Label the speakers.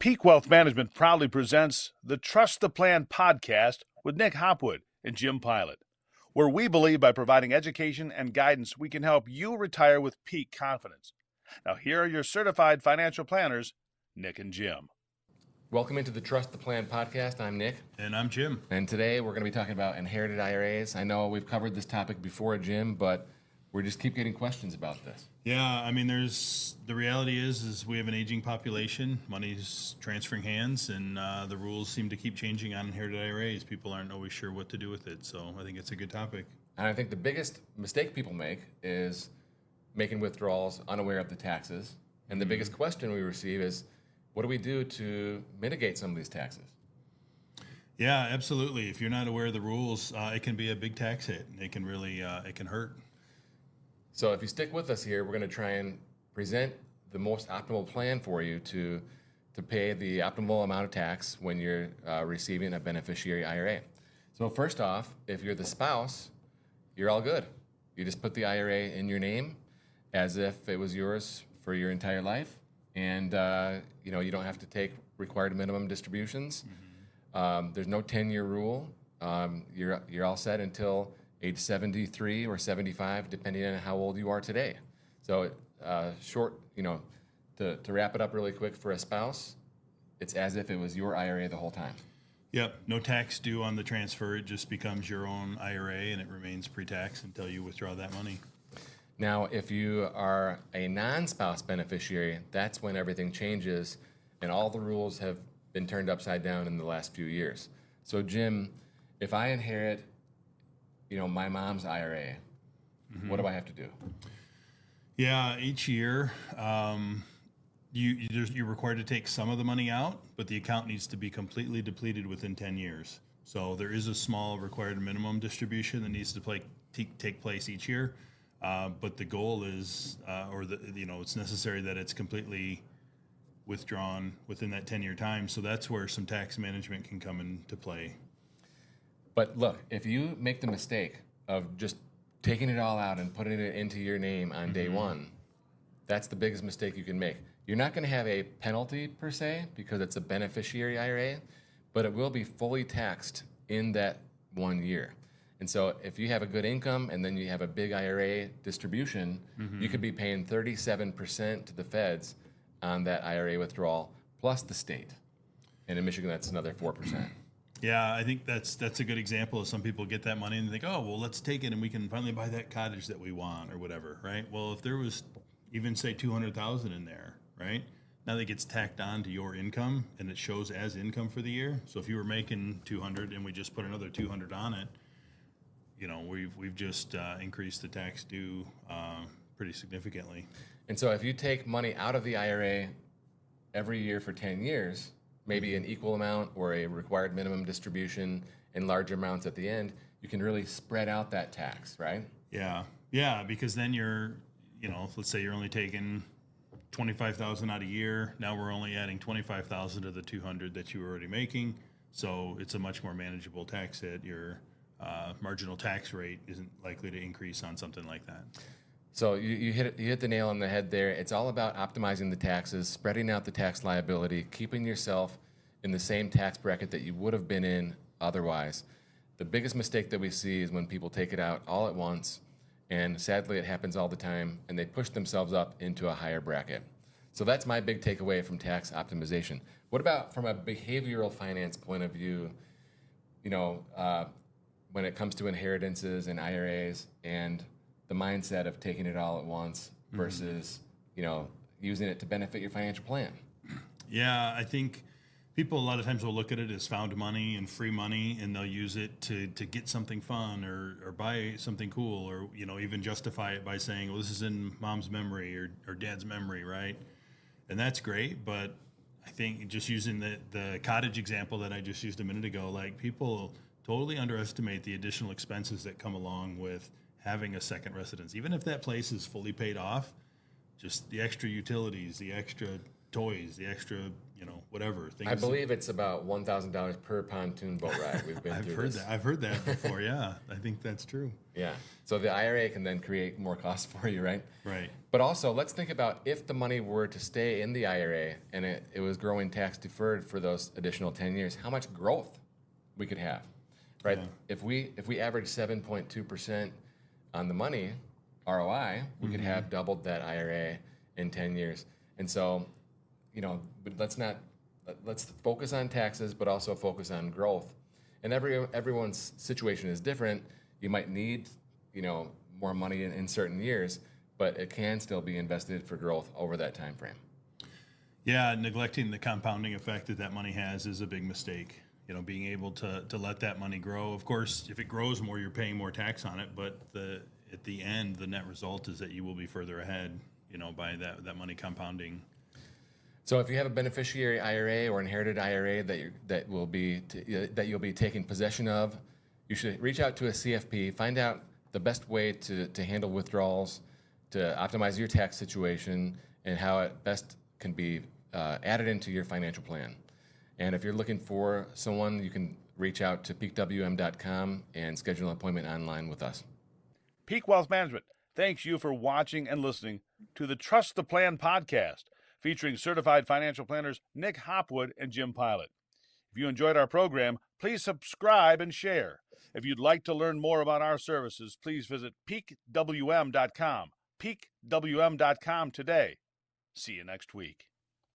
Speaker 1: Peak Wealth Management proudly presents the Trust the Plan podcast with Nick Hopwood and Jim Pilat, where we believe by providing education and guidance, we can help you retire with peak confidence. Now, here are your certified financial planners, Nick and Jim.
Speaker 2: Welcome into the Trust the Plan podcast. I'm Nick.
Speaker 3: And I'm Jim.
Speaker 2: And today we're going to be talking about inherited IRAs. I know we've covered this topic before, Jim, but we just keep getting questions about this.
Speaker 3: Yeah, I mean, the reality is we have an aging population. Money's transferring hands, and the rules seem to keep changing on inherited IRAs. People aren't always sure what to do with it, so I think it's a good topic.
Speaker 2: And I think the biggest mistake people make is making withdrawals unaware of the taxes. And the biggest question we receive is, what do we do to mitigate some of these taxes?
Speaker 3: Yeah, absolutely. If you're not aware of the rules, it can be a big tax hit. It can really, it can hurt.
Speaker 2: So if you stick with us here, we're going to try and present the most optimal plan for you to pay the optimal amount of tax when you're receiving a beneficiary IRA. So first off, if you're the spouse, you're all good. You just put the IRA in your name as if it was yours for your entire life. And you don't have to take required minimum distributions. There's no 10-year rule. You're all set until age 73 or 75, depending on how old you are today. So to wrap it up really quick for a spouse, it's as if it was your IRA the whole time.
Speaker 3: Yep, no tax due on the transfer. It just becomes your own IRA, and it remains pre-tax until you withdraw that money.
Speaker 2: Now, if you are a non-spouse beneficiary, that's when everything changes, and all the rules have been turned upside down in the last few years. So, Jim, if I inherit, my mom's IRA, what do I have to do?
Speaker 3: Yeah, each year, you're required to take some of the money out, but the account needs to be completely depleted within 10 years. So there is a small required minimum distribution that needs to take place each year. But the goal is, it's necessary that it's completely withdrawn within that 10-year time. So that's where some tax management can come into play.
Speaker 2: But look, if you make the mistake of just taking it all out and putting it into your name on day one, that's the biggest mistake you can make. You're not going to have a penalty per se because it's a beneficiary IRA, but it will be fully taxed in that 1 year. And so if you have a good income and then you have a big IRA distribution, you could be paying 37% to the feds on that IRA withdrawal plus the state. And in Michigan, that's another 4%.
Speaker 3: Yeah, I think that's a good example of some people get that money and think, oh, well, let's take it and we can finally buy that cottage that we want or whatever, right? Well, if there was even, say, $200,000 in there, right? Now that gets tacked on to your income and it shows as income for the year. So if you were making $200 and we just put another $200 on it, we've just increased the tax due pretty significantly.
Speaker 2: And so if you take money out of the IRA every year for 10 years, maybe an equal amount or a required minimum distribution and larger amounts at the end, you can really spread out that tax, right?
Speaker 3: Yeah, because then you're, let's say you're only taking $25,000 out a year. Now we're only adding $25,000 to the $200 that you were already making. So it's a much more manageable tax hit. Your marginal tax rate isn't likely to increase on something like that.
Speaker 2: So you hit the nail on the head there. It's all about optimizing the taxes, spreading out the tax liability, keeping yourself in the same tax bracket that you would have been in otherwise. The biggest mistake that we see is when people take it out all at once, and sadly it happens all the time, and they push themselves up into a higher bracket. So that's my big takeaway from tax optimization. What about from a behavioral finance point of view, when it comes to inheritances and IRAs and the mindset of taking it all at once versus, using it to benefit your financial plan?
Speaker 3: Yeah, I think people a lot of times will look at it as found money and free money, and they'll use it to get something fun or buy something cool or, even justify it by saying, well, this is in mom's memory or dad's memory, right? And that's great, but I think just using the cottage example that I just used a minute ago, like people totally underestimate the additional expenses that come along with having a second residence. Even if that place is fully paid off, just the extra utilities, the extra toys, the extra whatever. Things
Speaker 2: I believe it's about $1,000 per pontoon boat ride. We've been through this.
Speaker 3: I've heard that before. Yeah, I think that's true.
Speaker 2: Yeah. So the IRA can then create more costs for you, right?
Speaker 3: Right.
Speaker 2: But also, let's think about if the money were to stay in the IRA and it was growing tax deferred for those additional 10 years, how much growth we could have, right?
Speaker 3: Yeah.
Speaker 2: If we average 7.2% on the money ROI, we could have doubled that IRA in 10 years. And so, but let's focus on taxes, but also focus on growth. And everyone's situation is different. You might need, more money in certain years, but it can still be invested for growth over that time frame.
Speaker 3: Yeah, neglecting the compounding effect that money has is a big mistake. Being able to let that money grow. Of course, if it grows more, you're paying more tax on it, but at the end, the net result is that you will be further ahead, by that money compounding.
Speaker 2: So if you have a beneficiary IRA or inherited IRA that you'll be taking possession of, you should reach out to a CFP, find out the best way to handle withdrawals, to optimize your tax situation, and how it best can be added into your financial plan. And if you're looking for someone, you can reach out to peakwm.com and schedule an appointment online with us.
Speaker 1: Peak Wealth Management thanks you for watching and listening to the Trust the Plan podcast, featuring certified financial planners Nick Hopwood and Jim Pilat. If you enjoyed our program, please subscribe and share. If you'd like to learn more about our services, please visit peakwm.com. peakwm.com today. See you next week.